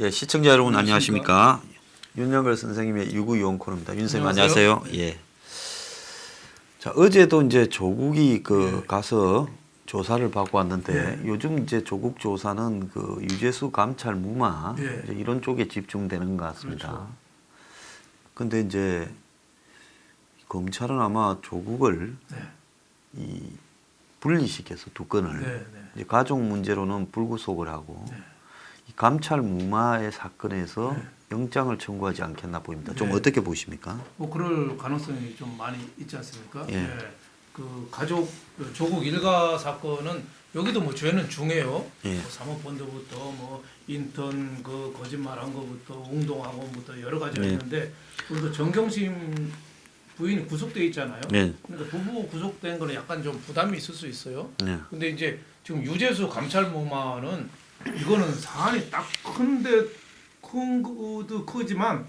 예, 시청자 여러분 안녕하십니까? 윤영걸 선생님의 유구유원 코너입니다. 윤 선생님 안녕하세요. 예. 자, 어제도 이제 조국이 가서 조사를 받고 왔는데 요즘 이제 조국 조사는 그 유재수 감찰 무마 이제 이런 쪽에 집중되는 것 같습니다. 그렇죠. 근데 이제 검찰은 아마 조국을 이 분리시켜서 두 건을 이제 가족 문제로는 불구속을 하고 이 감찰 무마의 사건에서 영장을 청구하지 않겠나 보입니다. 좀 어떻게 보십니까? 뭐 그럴 가능성이 좀 많이 있지 않습니까? 예. 그 가족 조국 일가 사건은 여기도 뭐 죄는 중해요. 예. 뭐 사모펀드부터 뭐 인턴 그 거짓말한 거부터 웅동학원부터 여러 가지가 있는데 우리도 정경심 부인이 구속돼 있잖아요. 그러니까 부부 구속된 거는 약간 좀 부담이 있을 수 있어요. 근데 이제 지금 유재수 감찰 무마는 이거는 사안이 딱 큰데 큰 것도 크지만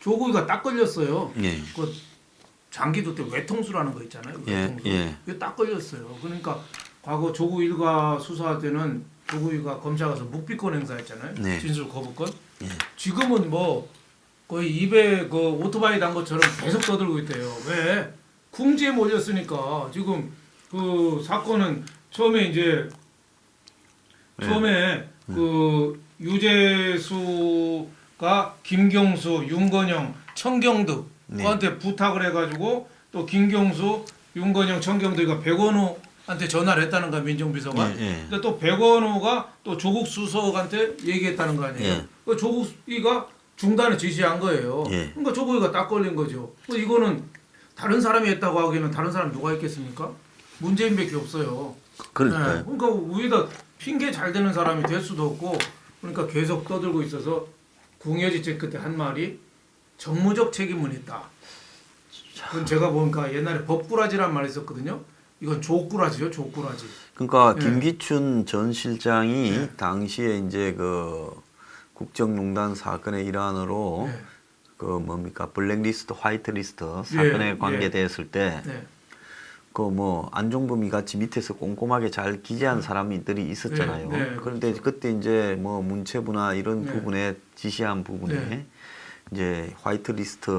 조국이가 딱 걸렸어요. 그 장기도 때 외통수라는 거 있잖아요. 외통수. 이게 딱 걸렸어요. 그러니까 과거 조국 일가 수사 때는 조국이가 검찰 가서 묵비권 행사했잖아요. 진술 거부권. 지금은 뭐 거의 입에 그 오토바이 단 것처럼 계속 떠들고 있대요. 왜? 궁지에 몰렸으니까 지금 그 사건은 처음에 그 유재수가 김경수, 윤건영, 청경득한테 부탁을 해가지고 또 김경수, 윤건영, 청경득이가 백원호한테 전화를 했다는 거야 민정비서가. 근데 또 백원호가 또 조국 수석한테 얘기했다는 거 아니에요. 그 조국이가 중단을 지시한 거예요. 그러니까 조국이가 딱 걸린 거죠. 이거는 다른 사람이 했다고 하기에는 다른 사람 누가 했겠습니까? 문재인밖에 없어요. 그러니까요. 그러니까 우리가 핑계 잘 되는 사람이 될 수도 없고 그러니까 계속 떠들고 있어서 궁여지책 끝에 한 말이 정무적 책임은 있다. 그건 제가 보니까 옛날에 법꾸라지란 말이 있었거든요. 이건 조꾸라지요, 조꾸라지. 그러니까 김기춘 전 실장이 당시에 이제 그 국정농단 사건의 일환으로 그 뭡니까 블랙리스트, 화이트리스트 사건에 관계됐을 때 그 뭐 안종범이 같이 밑에서 꼼꼼하게 잘 기재한 사람들이 있었잖아요. 그런데 그때 이제 뭐 문체부나 이런 부분에 지시한 부분에 이제 화이트리스트,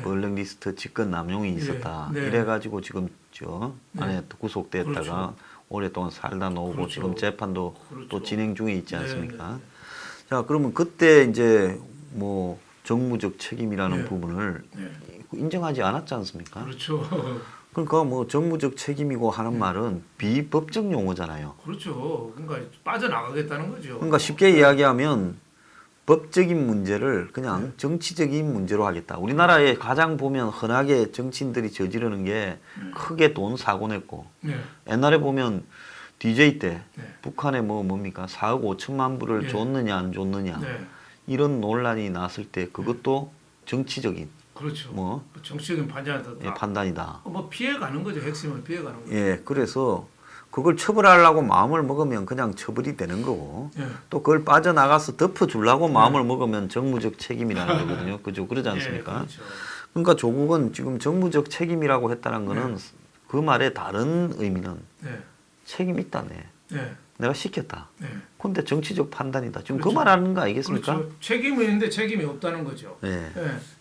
블랙리스트 직권 남용이 있었다. 이래가지고 지금 저 안에 구속됐다가 오랫동안 살다 나오고 지금 재판도 또 진행 중에 있지 않습니까? 자, 그러면 그때 이제 뭐 정무적 책임이라는 부분을 인정하지 않았지 않습니까? 그렇죠. 그러니까 뭐 정무적 책임이고 하는 말은 비법적 용어잖아요. 그렇죠. 그러니까 빠져나가겠다는 거죠. 그러니까 쉽게 이야기하면 법적인 문제를 그냥 정치적인 문제로 하겠다. 우리나라에 가장 보면 흔하게 정치인들이 저지르는 게 크게 돈 사고 냈고 옛날에 보면 DJ 때 북한에 뭡니까 4억 5천만 불을 줬느냐 안 줬느냐 이런 논란이 났을 때 그것도 정치적인 그렇죠. 뭐 정치적인 판단이다. 판단이다. 뭐 피해가는 거죠. 핵심을 피해가는 거죠. 예, 그래서 그걸 처벌하려고 마음을 먹으면 그냥 처벌이 되는 거고 또 그걸 빠져나가서 덮어주려고 마음을 먹으면 정무적 책임이라는 거거든요. 그죠? 그러지 않습니까? 그렇죠. 그러니까 조국은 지금 정무적 책임이라고 했다는 거는 그 말의 다른 의미는 책임 있다네. 내가 시켰다. 근데 정치적 판단이다. 지금 그 말하는 거 아니겠습니까? 그렇죠. 책임은 있는데 책임이 없다는 거죠.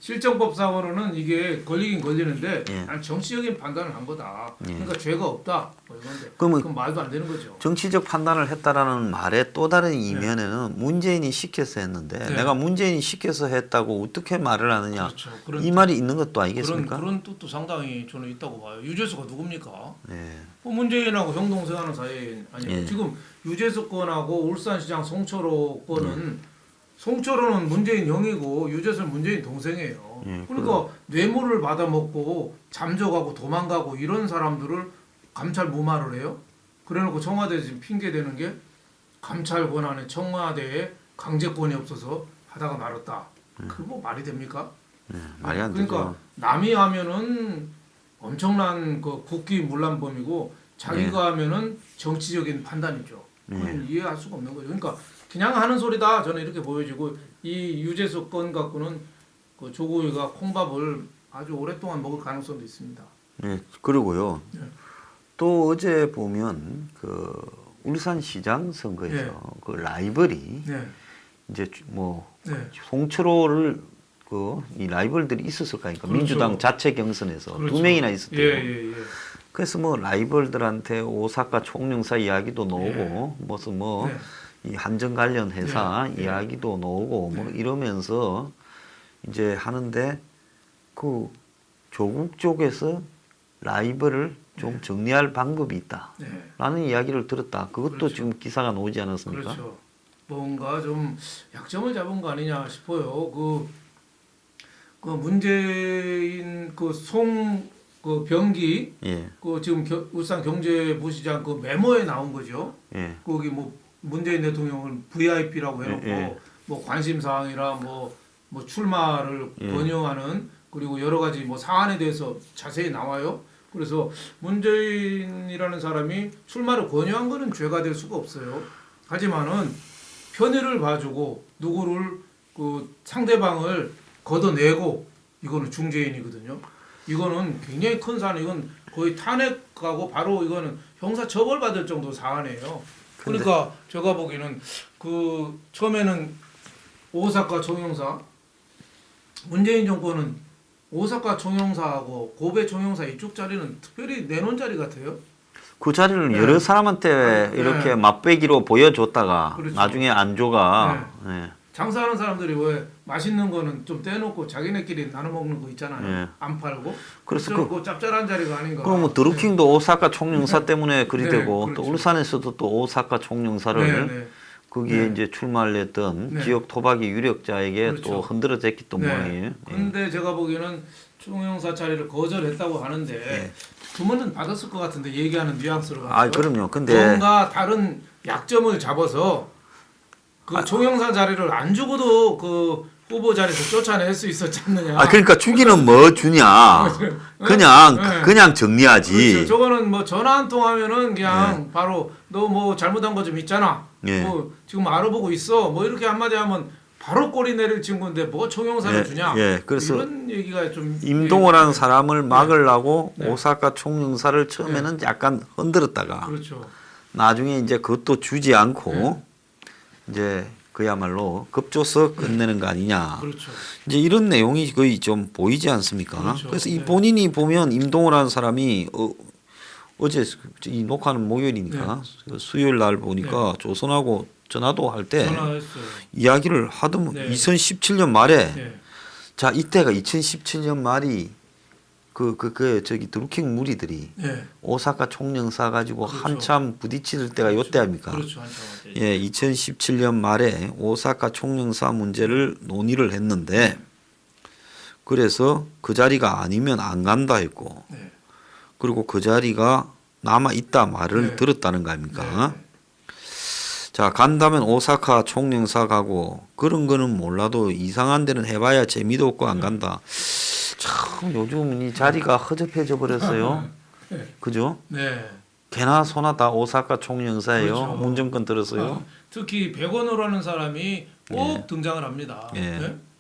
실정법상으로는 이게 걸리긴 걸리는데 난 정치적인 판단을 한 거다. 그러니까 죄가 없다. 뭐 이건데 그건 말도 안 되는 거죠. 정치적 판단을 했다라는 말의 또 다른 이면에는 문재인이 시켜서 했는데 내가 문재인이 시켜서 했다고 어떻게 말을 하느냐. 그렇죠. 이 말이 있는 것도 아니겠습니까? 그런 뜻도 상당히 저는 있다고 봐요. 유재수가 누굽니까? 문재인하고 형 동생하는 사이 아니에요. 지금 유재수 건하고 울산시장 송철호 건은 송철호는 문재인 형이고 유재수는 문재인 동생이에요. 그러니까 뇌물을 받아먹고 잠적하고 도망가고 이런 사람들을 감찰 무마를 해요. 그래놓고 청와대에 지금 핑계대는 게 감찰 권한에 청와대에 강제권이 없어서 하다가 말았다. 그거 뭐 말이 됩니까? 말이 안 되죠. 그러니까 남이 하면은 엄청난 그 국기문란범이고 자기가 하면은 정치적인 판단이죠. 그건 이해할 수가 없는 거죠. 그러니까 그냥 하는 소리다 저는 이렇게 보여지고 이 유재석 건 갖고는 그 조국이가 콩밥을 아주 오랫동안 먹을 가능성도 있습니다. 네, 그리고요. 네. 또 어제 보면 그 울산시장 선거에서 네. 그 라이벌이 네. 이제 뭐 네. 송철호를 그 이 라이벌들이 있었을 거니까 그렇죠. 민주당 자체 경선에서 그렇죠. 2명이나 있었대요. 예. 그래서 뭐 라이벌들한테 오사카 총영사 이야기도 나오고 무슨 뭐 이 한전 관련 회사 이야기도 나오고 뭐 이러면서 이제 하는데 그 조국 쪽에서 라이벌을 좀 정리할 방법이 있다라는 이야기를 들었다. 그것도 그렇죠. 지금 기사가 나오지 않았습니까? 그렇죠. 뭔가 좀 약점을 잡은 거 아니냐 싶어요. 그 문재인 그 병기 예. 그 지금 울산 경제부시장 그 메모에 나온 거죠. 예. 거기 뭐 문재인 대통령을 VIP라고 해놓고 예. 뭐 관심 사항이라 뭐 출마를 예. 권유하는 그리고 여러 가지 뭐 사안에 대해서 자세히 나와요. 그래서 문재인이라는 사람이 출마를 권유한 거는 죄가 될 수가 없어요. 하지만은 편의를 봐주고 누구를 그 상대방을 걷어내고 이거는 중재인이거든요. 이거는 굉장히 큰 사안, 이건 거의 탄핵하고 바로 이거는 형사 처벌 받을 정도 사안이에요. 그러니까 제가 보기에는 그 처음에는 오사카 총영사 문재인 정권은 오사카 총영사하고 고베 총영사 이쪽 자리는 특별히 내놓은 자리 같아요. 그 자리를 여러 사람한테 이렇게 맛배기로 보여줬다가 그렇죠. 나중에 안조가 예. 장사하는 사람들이 왜 맛있는 거는 좀 떼놓고 자기네끼리 나눠 먹는 거 있잖아요. 안 팔고. 그래서 그 짭짤한 자리가 아닌가. 그럼 뭐 드루킹도 오사카 총영사 때문에 그리 되고 그렇죠. 또 울산에서도 또 오사카 총영사를 거기에 이제 출마를 했던 지역 토박이 유력자에게 그렇죠. 또 흔들어졌기 모양이에요. 근데 제가 보기에는 총영사 자리를 거절했다고 하는데 주문은 받았을 것 같은데 얘기하는 뉘앙스로 아, 그럼요. 근데 뭔가 다른 약점을 잡아서 그 총영사 자리를 안 주고도 그 후보 자리에서 쫓아낼 수 있었지 않느냐. 아, 그러니까 주기는 뭐 주냐. 그냥 정리하지. 그렇죠. 저거는 뭐 전화 한 통하면은 그냥 바로 너 뭐 잘못한 거 좀 있잖아. 뭐 지금 알아보고 있어. 뭐 이렇게 한마디 하면 바로 꼬리 내릴 친구인데 뭐 총영사를 주냐. 그래서 이런 얘기가 좀 임동호라는 사람을 막으려고 오사카 총영사를 처음에는 약간 흔들었다가 그렇죠. 나중에 이제 그것도 주지 않고 이제 그야말로 급조서 끝내는 거 아니냐. 그렇죠. 이제 이런 내용이 거의 좀 보이지 않습니까? 그렇죠. 그래서 이 본인이 보면 임동호라는 사람이 어제 이 녹화는 목요일이니까 수요일 날 보니까 조선하고 전화도 할 때 전화했어요. 이야기를 하더만 2017년 말에 자 이때가 2017년 말이 저기 드루킹 무리들이 오사카 총영사 가지고 한참 부딪힐 때가 요때 아닙니까? 그렇죠. 한참. 예, 2017년 말에 오사카 총영사 문제를 논의를 했는데 그래서 그 자리가 아니면 안 간다 했고 그리고 그 자리가 남아 있다 말을 들었다는 거 아닙니까? 자, 간다면 오사카 총영사 가고 그런 거는 몰라도 이상한 데는 해봐야 재미도 없고 안 간다. 참 요즘 이 자리가 허접해져 버렸어요. 그죠? 네. 개나 소나 다 오사카 총영사예요. 그렇죠. 문정권 들었어요. 특히 백원호라는 사람이 꼭 등장을 합니다.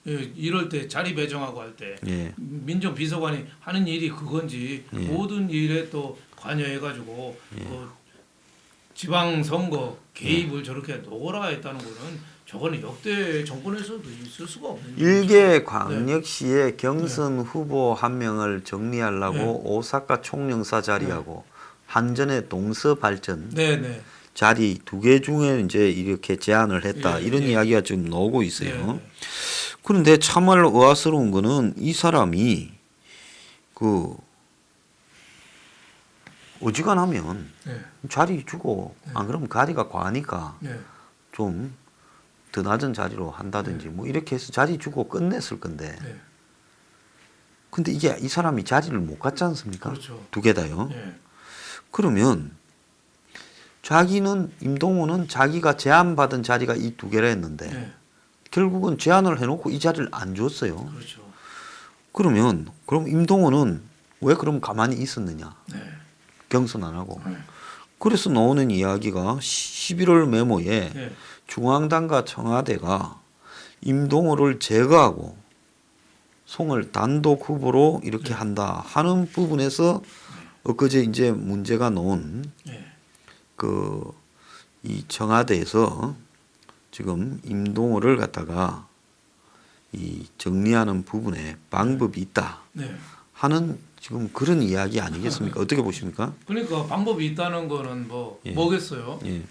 이럴 때 자리 배정하고 할 때 민정비서관이 하는 일이 그건지 모든 일에 또 관여해가지고 지방선거 개입을 저렇게 노골화가 했다는 거는 저거는 역대 정권에서도 있을 수가 없는 일개 광역시의 경선 후보 한 명을 정리하려고 오사카 총영사 자리하고 한전의 동서발전 자리 두 개 중에 이제 이렇게 제안을 했다 이런 이야기가 지금 나오고 있어요. 그런데 참말로 의아스러운 거는 이 사람이 그 어지간하면 자리 주고 안 그러면 자리가 과하니까 좀 더 낮은 자리로 한다든지 뭐 이렇게 해서 자리 주고 끝냈을 건데 근데 이게 이 사람이 자리를 못 갖지 않습니까? 그렇죠. 두 개 다요. 그러면 자기는 임동호는 자기가 제안받은 자리가 이 두 개라 했는데 결국은 제안을 해놓고 이 자리를 안 줬어요. 그렇죠. 그럼 임동호는 왜 그럼 가만히 있었느냐? 네. 경선 안 하고. 네. 그래서 나오는 이야기가 11월 메모에 네. 중앙당과 청와대가 임동호를 제거하고 송을 단독 후보로 이렇게 한다 하는 부분에서 엊그제 이제 문제가 놓은 네. 이 청와대에서 지금 임동호를 갖다가 이 정리하는 부분에 방법이 있다 네. 하는 지금 그런 이야기 아니겠습니까? 어떻게 보십니까? 그러니까 방법이 있다는 거는 예. 뭐겠어요? 예.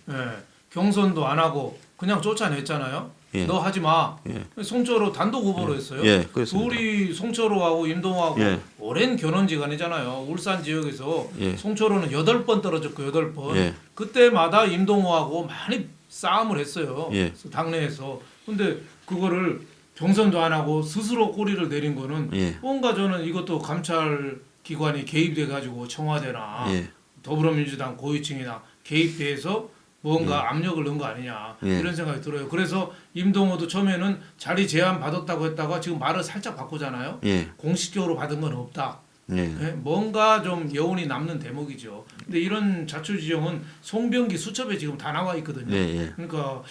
경선도 안 하고 그냥 쫓아냈잖아요. 예. 너 하지 마. 예. 송철호 단독 후보로 했어요. 예, 그렇습니다. 둘이 송철호하고 임동호하고 예. 오랜 견원지간이잖아요. 울산 지역에서 예. 송철호는 8번 떨어졌고 8번. 예. 그때마다 임동호하고 많이 싸움을 했어요. 예. 당내에서. 근데 그거를 경선도 안 하고 스스로 꼬리를 내린 거는 예. 뭔가 저는 이것도 감찰 기관이 개입돼 가지고 청와대나 예. 더불어민주당 고위층이나 개입돼서 뭔가 압력을 넣은 거 아니냐 예. 이런 생각이 들어요. 그래서 임동호도 처음에는 자리 제안 받았다고 했다가 지금 말을 살짝 바꾸잖아요. 예. 공식적으로 받은 건 없다. 예. 예? 뭔가 좀 여운이 남는 대목이죠. 근데 이런 자초지종은 송병기 수첩에 지금 다 나와 있거든요. 예. 예. 그러니까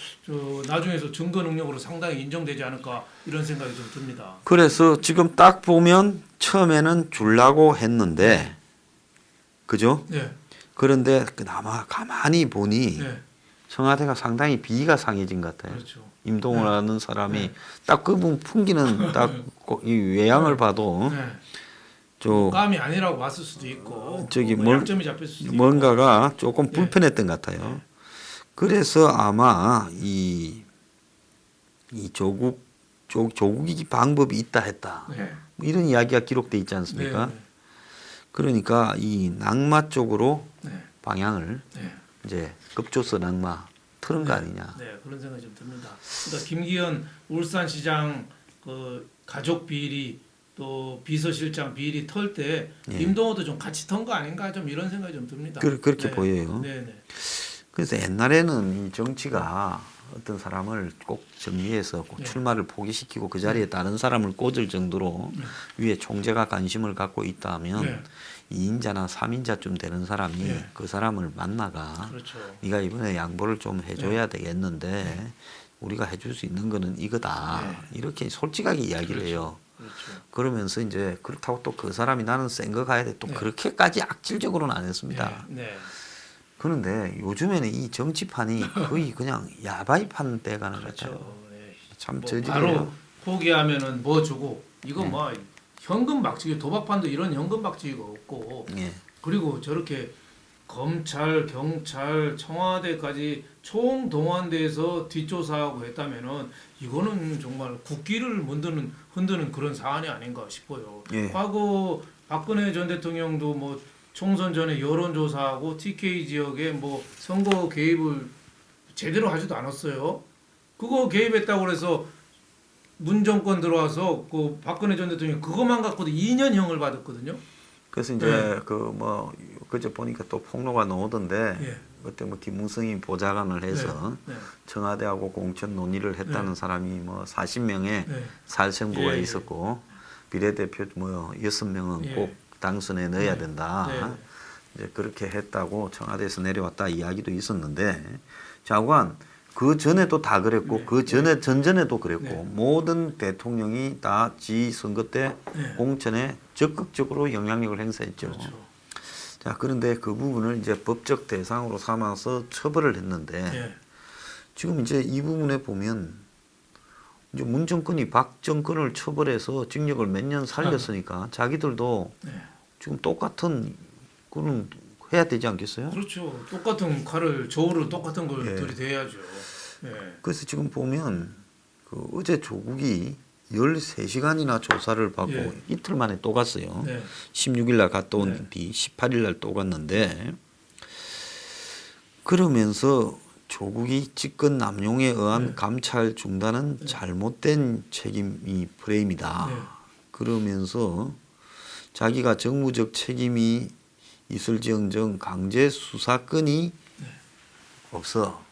나중에서 증거 능력으로 상당히 인정되지 않을까 이런 생각이 좀 듭니다. 그래서 지금 딱 보면 처음에는 주려고 했는데 그죠? 네. 그런데 그나마 가만히 보니 네. 청와대가 상당히 비위가 상해진 것 같아요. 그렇죠. 임동호라는 사람이 네. 딱 그 풍기는 딱 이 외양을 봐도 네. 저 감이 아니라고 봤을 수도 있고 저기 뭐 약점이 잡힐 수도 있고. 뭔가가 조금 네. 불편했던 것 같아요. 그래서 아마 이 조국이 방법이 있다 했다. 네. 뭐 이런 이야기가 기록돼 있지 않습니까? 네. 그러니까 이 낙마 쪽으로 네. 방향을 네. 이제 급조서 낙마 틀은 거 아니냐. 네, 그런 생각이 좀 듭니다. 그러니까 김기현 울산시장 그 가족 비리 또 비서실장 비리 털 때 예. 임동호도 좀 같이 턴 거 아닌가 좀 이런 생각이 좀 듭니다. 그렇게 네. 보여요. 네, 네. 그래서 옛날에는 이 정치가 어떤 사람을 꼭 정리해서 꼭 네. 출마를 포기시키고 그 자리에 다른 사람을 꽂을 정도로 위에 총재가 관심을 갖고 있다면 네. 2인자나 3인자쯤 되는 사람이 네. 그 사람을 만나가 그렇죠. 네가 이번에 양보를 좀 해줘야 되겠는데 우리가 해줄 수 있는 거는 이거다. 네. 이렇게 솔직하게 이야기를 그렇죠. 해요. 그렇죠. 그러면서 이제 그렇다고 또 그 사람이 나는 센 거 가야 돼. 또 네. 그렇게까지 악질적으로는 안 했습니다. 네. 네. 그런데 요즘에는 이 정치판이 거의 그냥 야바이판 돼가는 것 같아요. 그렇죠. 네. 참 뭐 저질이에요. 바로 포기하면은 뭐 주고 이거 뭐 현금 박치기 도박판도 이런 현금 박치기가 없고 예. 그리고 저렇게 검찰, 경찰, 청와대까지 총동원돼서 뒷조사하고 했다면은 이거는 정말 국기를 흔드는 그런 사안이 아닌가 싶어요. 예. 과거 박근혜 전 대통령도 뭐 총선 전에 여론조사하고 TK 지역에 뭐 선거 개입을 제대로 하지도 않았어요. 그거 개입했다고 그래서 문정권 들어와서 그 박근혜 전 대통령 그것만 갖고도 2년형을 받았거든요. 그래서 이제 네. 그저 보니까 또 폭로가 나오던데 예. 그때 뭐 김무성이 보좌관을 해서 네. 청와대하고 공천 논의를 했다는 사람이 뭐 40명의 네. 살생부가 예, 예. 있었고 비례대표 뭐 6명은 예. 꼭 당선에 넣어야 네. 된다. 네. 이제 그렇게 했다고 청와대에서 내려왔다 이야기도 있었는데 장관 그 전에도 다 그랬고 네. 그 전에 전전에도 그랬고 네. 모든 대통령이 다 지 선거 때 네. 공천에 적극적으로 영향력을 행사했죠. 그렇죠. 자 그런데 그 부분을 이제 법적 대상으로 삼아서 처벌을 했는데 예. 지금 이제 이 부분에 보면 이제 문 정권이 박 정권을 처벌해서 징역을 몇 년 살렸으니까 자기들도 네. 지금 똑같은 거는 해야 되지 않겠어요? 그렇죠. 똑같은 칼을 저울을 똑같은 걸 예. 들이대야죠. 예. 그래서 지금 보면 그 어제 조국이 13시간이나 조사를 받고 예. 이틀 만에 또 갔어요. 네. 16일 날 갔다 온 네. 뒤 18일 날 또 갔는데 그러면서 조국이 직권 남용에 의한 네. 감찰 중단은 잘못된 책임이 프레임이다. 네. 그러면서 자기가 정무적 책임이 있을지언정 강제 수사권이 없어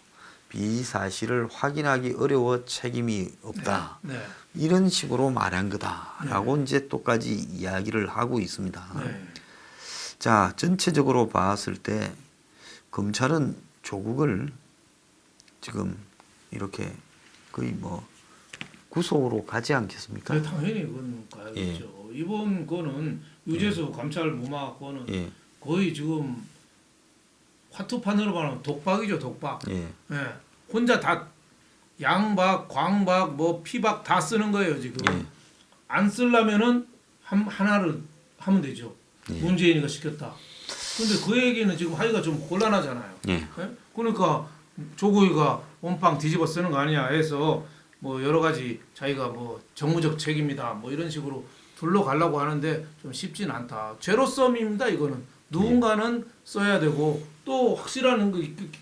비사실을 확인하기 어려워 책임이 없다. 네. 이런 식으로 말한 거다라고 이제 또까지 이야기를 하고 있습니다. 네. 자, 전체적으로 봤을 때 검찰은 조국을 지금 이렇게 거의 뭐 구속으로 가지 않겠습니까? 네, 당연히 그건 가야겠죠. 이번 거는 유재수 감찰 무마 거는 예. 거의 지금 화투판으로 말하면 독박이죠, 독박. 예. 예. 혼자 다 양박, 광박, 뭐 피박 다 쓰는 거예요 지금. 예. 안 쓰려면은 하나를 하면 되죠. 예. 문재인이가 시켰다. 근데 그 얘기는 지금 하기가 좀 곤란하잖아요. 예. 예? 그러니까 조국이가 원빵 뒤집어 쓰는 거 아니냐 해서 뭐 여러 가지 자기가 뭐 정무적 책임이다 뭐 이런 식으로 둘러가려고 하는데 좀 쉽진 않다. 제로섬입니다 이거는. 누군가는 써야 되고 또 확실한 거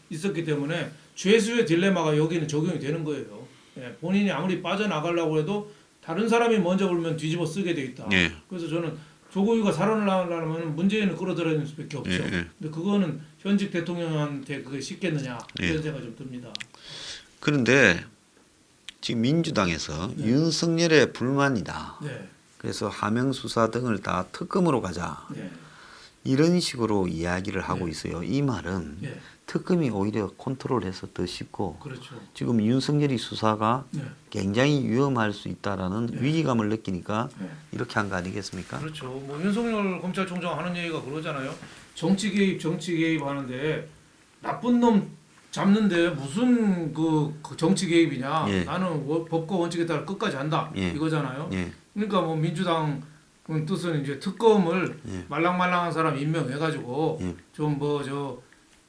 있었기 때문에 죄수의 딜레마가 여기는 적용이 되는 거예요. 예, 본인이 아무리 빠져나가려고 해도 다른 사람이 먼저 불면 뒤집어 쓰게 돼 있다. 예. 그래서 저는 조국이가 살아나려면 문재인을 끌어들여야 수밖에 없죠. 예. 근데 그거는 현직 대통령한테 그게 쉽겠느냐 이런 생각이 좀 듭니다. 그런데 지금 민주당에서 윤석열의 불만이다. 네. 그래서 하명 수사 등을 다 특검으로 가자. 네. 이런 식으로 이야기를 하고 있어요. 이 말은 네. 특검이 오히려 컨트롤해서 더 쉽고 그렇죠. 지금 윤석열이 수사가 네. 굉장히 위험할 수 있다라는 위기감을 느끼니까 네. 이렇게 한 거 아니겠습니까? 그렇죠. 뭐 윤석열 검찰총장 하는 얘기가 그러잖아요. 정치 개입 하는데 나쁜 놈 잡는데 무슨 그 정치 개입이냐? 예. 나는 법과 원칙에 따라 끝까지 한다. 예. 이거잖아요. 예. 그러니까 뭐 민주당 뜻은 이제 특검을 예. 말랑말랑한 사람 임명해가지고 예. 좀 뭐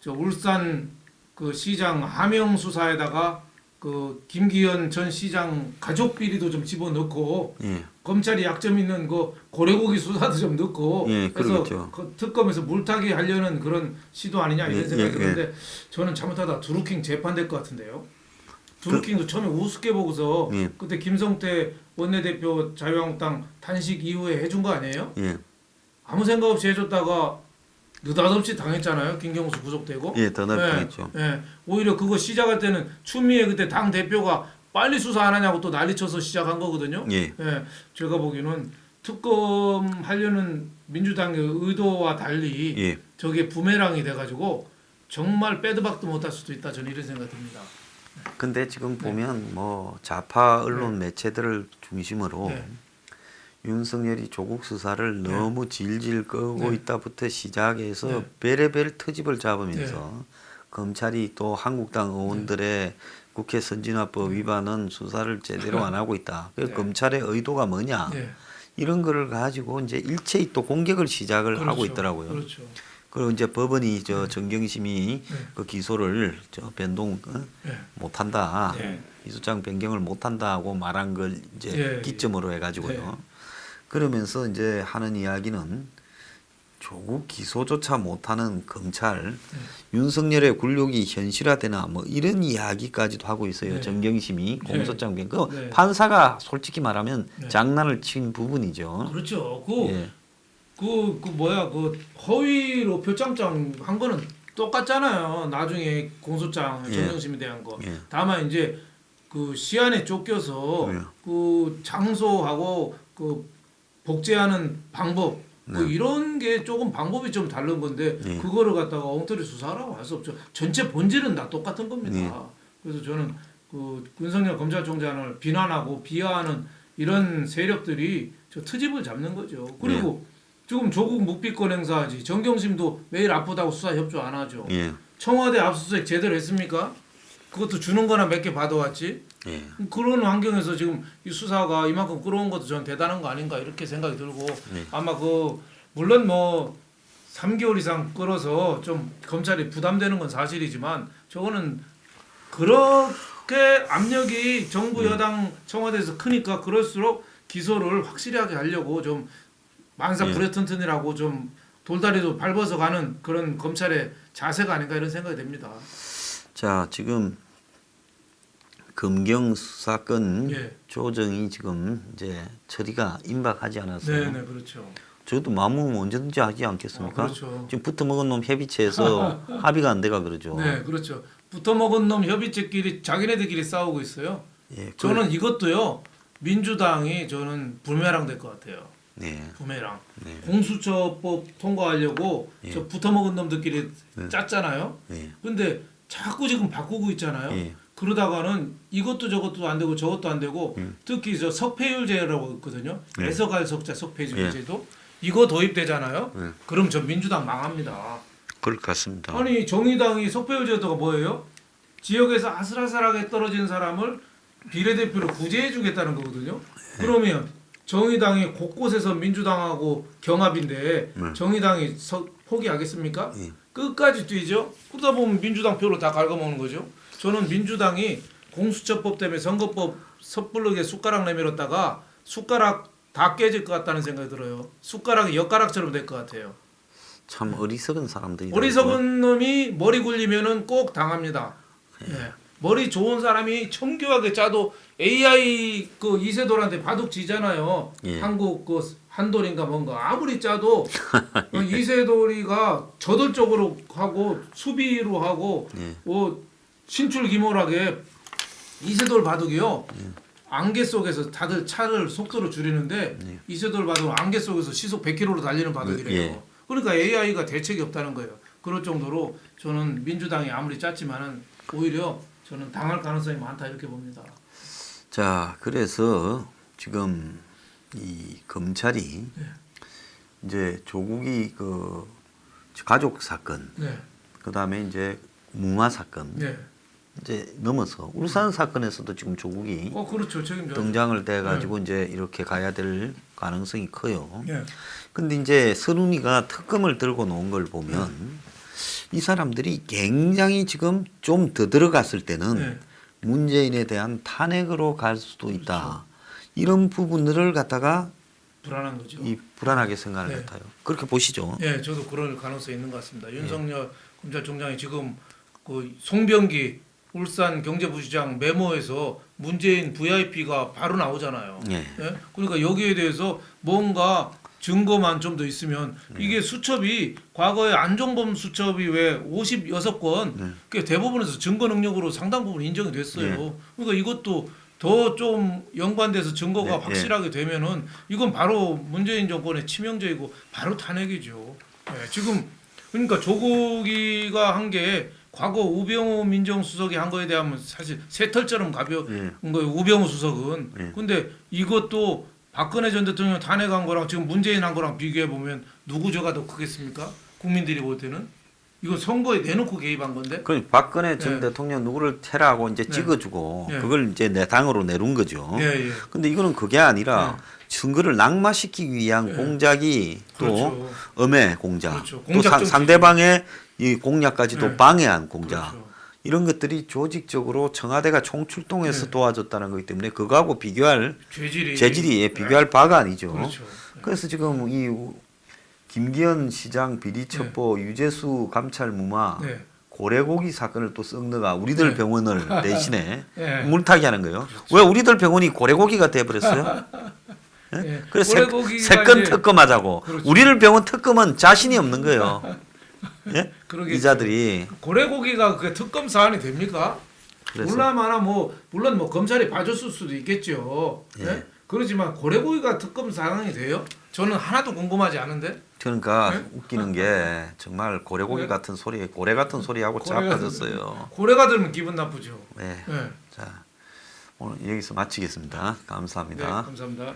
저 울산 그 시장 하명 수사에다가 그 김기현 전 시장 가족 비리도 좀 집어넣고 예. 검찰이 약점 있는 그 고래고기 수사도 좀 넣고 예, 그래서 그러겠죠. 그 특검에서 물타기 하려는 그런 시도 아니냐 이런 예, 생각이 예, 드는데 저는 잘못하다 드루킹 재판될 것 같은데요. 드루킹도 처음에 우습게 보고서 예. 그때 김성태 원내대표 자유한국당 단식 이후에 해준 거 아니에요? 예. 아무 생각 없이 해줬다가 느닷없이 당했잖아요. 김경수 구속되고. 예, 더 넓겠죠. 예. 오히려 그거 시작할 때는 추미애 그때 당 대표가 빨리 수사 안 하냐고 또 난리쳐서 시작한 거거든요. 예. 예. 제가 보기에는 특검 하려는 민주당의 의도와 달리 예. 저게 부메랑이 돼가지고 정말 빼도 박도 못할 수도 있다. 저는 이런 생각 듭니다. 근데 지금 보면 뭐 좌파 언론 매체들을 중심으로 네. 윤석열이 조국 수사를 너무 질질 끄고 네. 있다부터 시작해서 네. 별의별 트집을 잡으면서 검찰이 또 한국당 의원들의 국회 선진화법 위반은 수사를 제대로 안 하고 있다. 그래서 네. 검찰의 의도가 뭐냐 네. 이런 거를 가지고 이제 일체히 또 공격을 시작을 하고 그렇죠. 있더라고요. 그렇죠. 그리고 이제 법원이 저 정경심이 네. 그 기소를 저 변동 네. 못한다. 네. 기소장 변경을 못한다고 말한 걸 이제 예, 기점으로 해가지고요. 네. 그러면서 이제 하는 이야기는 조국 기소조차 못하는 검찰, 윤석열의 굴욕이 현실화되나 뭐 이런 이야기까지도 하고 있어요. 네. 정경심이 네. 공소장 변경. 그 네. 판사가 솔직히 말하면 네. 장난을 친 부분이죠. 그렇죠. 예. 그 뭐야 그 허위로 표창장 한 거는 똑같잖아요. 나중에 공소장 예. 정경심에 대한 거. 예. 다만 이제 그 시안에 쫓겨서 예. 그 장소하고 그 복제하는 방법 뭐 네. 이런 게 조금 방법이 좀 다른 건데 예. 그거를 갖다가 엉터리 수사하라고 할 수 없죠. 전체 본질은 다 똑같은 겁니다. 예. 그래서 저는 그 윤석열 검찰총장을 비난하고 비하하는 이런 세력들이 저 트집을 잡는 거죠. 그리고 지금 조국 묵비권 행사하지. 정경심도 매일 아프다고 수사 협조 안 하죠. 예. 청와대 압수수색 제대로 했습니까? 그것도 주는 거나 몇 개 받아왔지. 예. 그런 환경에서 지금 이 수사가 이만큼 끌어온 것도 저는 대단한 거 아닌가 이렇게 생각이 들고 아마 그 물론 뭐 3개월 이상 끌어서 좀 검찰이 부담되는 건 사실이지만 저거는 그렇게 압력이 정부 여당 청와대에서 크니까 그럴수록 기소를 확실하게 하려고 좀 만사 불에튼튼이라고 좀 돌다리도 밟아서 가는 그런 검찰의 자세가 아닌가 이런 생각이 됩니다. 자, 지금 검경 수사권 예. 조정이 지금 이제 처리가 임박하지 않았어요. 네, 그렇죠. 저도 마음은 언제든지 하지 않겠습니까? 그렇죠. 지금 붙어먹은 놈 협의체에서 합의가 안 돼가 그러죠. 네, 그렇죠. 붙어먹은 놈 협의체끼리 자기네들끼리 싸우고 있어요. 예, 저는 이것도요 민주당이 저는 불매랑 될 것 같아요. 네. 부메랑. 네. 공수처법 통과하려고 예. 저 붙어먹은 놈들끼리 네. 짰잖아요. 예. 근데 자꾸 지금 바꾸고 있잖아요. 예. 그러다가는 이것도 저것도 안 되고 저것도 안 되고 특히 저 석패율제라고 있거든요. 예. 애서갈 석자 석패율제도 이거 도입되잖아요. 예. 그럼 저 민주당 망합니다. 그럴 것 같습니다. 아니 정의당이 석패율제도가 뭐예요? 지역에서 아슬아슬하게 떨어진 사람을 비례대표로 구제해 주겠다는 거거든요. 그러면 정의당이 곳곳에서 민주당하고 경합인데 정의당이 포기하겠습니까? 예. 끝까지 뛰죠. 그러다 보면 민주당 표로 다 갉아먹는 거죠. 저는 민주당이 공수처법 때문에 선거법 섣부르게 숟가락 내밀었다가 숟가락 다 깨질 것 같다는 생각이 들어요. 숟가락이 엿가락처럼 될 것 같아요. 참 어리석은 사람들이. 어리석은 놈이 머리 굴리면은 꼭 당합니다. 예. 머리 좋은 사람이 청교하게 짜도 AI 그 이세돌한테 바둑지잖아요. 예. 한국 그 한돌인가 뭔가 아무리 짜도 이세돌이가 저돌적으로 하고 수비로 하고 예. 뭐 신출귀몰하게 이세돌 바둑이요. 안개 속에서 다들 차를 속도를 줄이는데 예. 이세돌 바둑은 안개 속에서 시속 100km로 달리는 바둑이래요. 예. 그러니까 AI가 대책이 없다는 거예요. 그럴 정도로 저는 민주당이 아무리 짰지만은 오히려 저는 당할 가능성이 많다 이렇게 봅니다. 자, 그래서 지금 이 검찰이 이제 조국이 그 가족 사건, 네. 그다음에 이제 무마 사건 네. 이제 넘어서 울산 사건에서도 지금 조국이 그렇죠. 책임져. 등장을 돼 가지고 이제 이렇게 가야 될 가능성이 커요. 네. 근데 이제 선훈이가 특검을 들고 놓은 걸 보면 이 사람들이 굉장히 지금 좀 더 들어갔을 때는 네. 문재인에 대한 탄핵으로 갈 수도 있다. 이런 부분들을 갖다가 불안한 거죠. 이 불안하게 생각을 네. 같아요. 그렇게 보시죠. 네, 저도 그럴 가능성이 있는 것 같습니다. 윤석열 검찰총장이 지금 그 송병기 울산 경제부시장 메모에서 문재인 VIP가 바로 나오잖아요. 네. 예? 그러니까 여기에 대해서 뭔가 증거만 좀 더 있으면 이게 수첩이 과거에 안종범 수첩이 왜 56건 그 대법원에서 증거 능력으로 상당 부분 인정이 됐어요. 그러니까 이것도 더 좀 연관돼서 증거가 확실하게 되면은 이건 바로 문재인 정권의 치명적이고 바로 탄핵이죠. 예, 지금 그러니까 조국이가 한 게 과거 우병우 민정수석이 한 거에 대하면 사실 새털처럼 가벼운 거예요. 우병우 수석은. 근데 이것도 박근혜 전 대통령 탄핵한 거랑 지금 문재인 한 거랑 비교해 보면 누구 죄가 더 크겠습니까? 국민들이 볼 때는 이거 선거에 내놓고 개입한 건데. 그 박근혜 전 대통령 누구를 테러하고 이제 찍어주고 그걸 이제 내 당으로 내룬 거죠. 근데 이거는 그게 아니라 증거를 낙마시키기 위한 공작이 또 엄해 공작, 또 상대방의 이 공약까지도 방해한 공작. 이런 것들이 조직적으로 청와대가 총출동해서 도와줬다는 거기 때문에 그거하고 비교할 재질이 비교할 바가 아니죠. 그래서 지금 이 김기현 시장 비리 첩보 유재수 감찰 무마 고래고기 사건을 또 썩너가 우리들 병원을 대신에 물타기 하는 거예요. 왜 우리들 병원이 고래고기가 돼버렸어요? 그래서 세 건 특검하자고. 우리를 병원 특검은 자신이 없는 거예요. 예? 이자들이 고래고기가 그 특검 사안이 됩니까? 몰라마나 뭐 물론 뭐 검찰이 봐줬을 수도 있겠죠. 예? 그렇지만 고래고기가 특검 사안이 돼요? 저는 하나도 궁금하지 않은데. 그러니까 웃기는 게 정말 고래고기 같은 소리, 고래 같은 소리하고 자빠졌어요. 고래가 들으면 기분 나쁘죠. 네. 자, 오늘 여기서 마치겠습니다. 감사합니다. 네, 감사합니다.